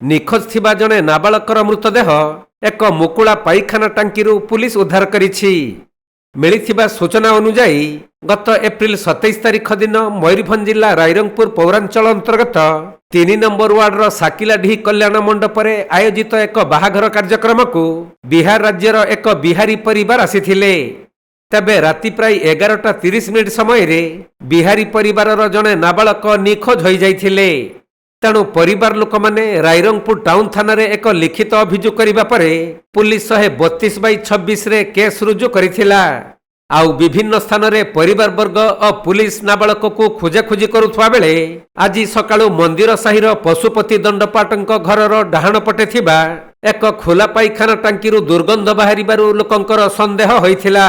ନିଖୋଜ ଥିବା ଜଣେ ନାବାଳକର ମୃତଦେହ ଏକ ମୁକୁଳା ପାଇଖାନା ଟାଙ୍କିରୁ ପୁଲିସ ଉଦ୍ଧାର କରିଛି। ମିଳିଥିବା ସୂଚନା ଅନୁଯାୟୀ ଗତ ଏପ୍ରିଲ 27 ତାରିଖ ଦିନ ମୟୂରଭଞ୍ଜ ଜିଲ୍ଲା ରାଇରଙ୍ଗପୁର ପୌରାଞ୍ଚଳ ଅନ୍ତର୍ଗତ 3 ନମ୍ବର ୱାର୍ଡର ସାକିଲାଢି କଲ୍ୟାଣ ମଣ୍ଡପରେ ଆୟୋଜିତ ଏକ ବାହାଘର କାର୍ଯ୍ୟକ୍ରମକୁ ବିହାର ରାଜ୍ୟର ଏକ ବିହାରୀ ପରିବାର ଆସିଥିଲେ। ତେବେ ରାତି ପ୍ରାୟ 11:30 ସମୟରେ ବିହାରୀ ପରିବାରର ଜଣେ ନାବାଳକ ନିଖୋଜ ହୋଇଯାଇଥିଲେ। ତେଣୁ ପରିବାର ଲୋକମାନେ ରାଇରଙ୍ଗପୁର ଟାଉନ ଥାନାରେ ଏକ ଲିଖିତ ଅଭିଯୋଗ କରିବା ପରେ ପୁଲିସ 132/26ରେ କେସ୍ ରୁଜୁ କରିଥିଲା। ଆଉ ବିଭିନ୍ନ ସ୍ଥାନରେ ପରିବାର ବର୍ଗ ଓ ପୁଲିସ ନାବାଳକକୁ ଖୋଜାଖୋଜି କରୁଥିବା ବେଳେ ଆଜି ସକାଳୁ ମନ୍ଦିର ସାହିର ପଶୁପତି ଦଣ୍ଡପାଟଙ୍କ ଘରର ଡାହାଣ ପଟେ ଥିବା ଏକ ଖୋଲା ପାଇଖାନା ଟାଙ୍କିରୁ ଦୁର୍ଗନ୍ଧ ବାହାରିବାରୁ ଲୋକଙ୍କର ସନ୍ଦେହ ହୋଇଥିଲା।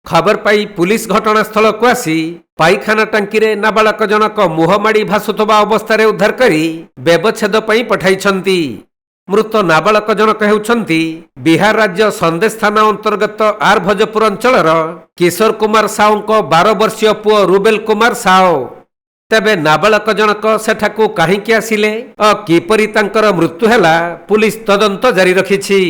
ଖବର ପାଇ ପୁଲିସ ଘଟଣାସ୍ଥଳକୁ ଆସି ପାଇଖାନା ଟାଙ୍କିରେ ନାବାଳକ ଜଣକ ମୁହଁମାଡ଼ି ଭାସୁଥିବା ଅବସ୍ଥାରେ ଉଦ୍ଧାର କରି ବ୍ୟବଚ୍ଛେଦ ପାଇଁ ପଠାଇଛନ୍ତି। ମୃତ ନାବାଳକ ଜଣକ ହେଉଛନ୍ତି ବିହାର ରାଜ୍ୟ ସନ୍ଦେଶ ଥାନା ଅନ୍ତର୍ଗତ ଆର ଭୋଜପୁର ଅଞ୍ଚଳର କିଶୋର କୁମାର ସାହୁଙ୍କ 12 ବର୍ଷୀୟ ପୁଅ ରୁବେଲ କୁମାର ସାହୁ। ତେବେ ନାବାଳକ ଜଣକ ସେଠାକୁ କାହିଁକି ଆସିଲେ ଓ କିପରି ତାଙ୍କର ମୃତ୍ୟୁ ହେଲା ପୁଲିସ ତଦନ୍ତ ଜାରି ରଖିଛି।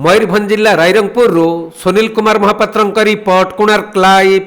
ମୟୂରଭଞ୍ଜ ଜିଲ୍ଲା ରାଇରଙ୍ଗପୁରରୁ ସୁନିଲ କୁମାର ମହାପାତ୍ରଙ୍କ ରିପୋର୍ଟ, କୋଣାର୍କ ଲାଇଭ୍।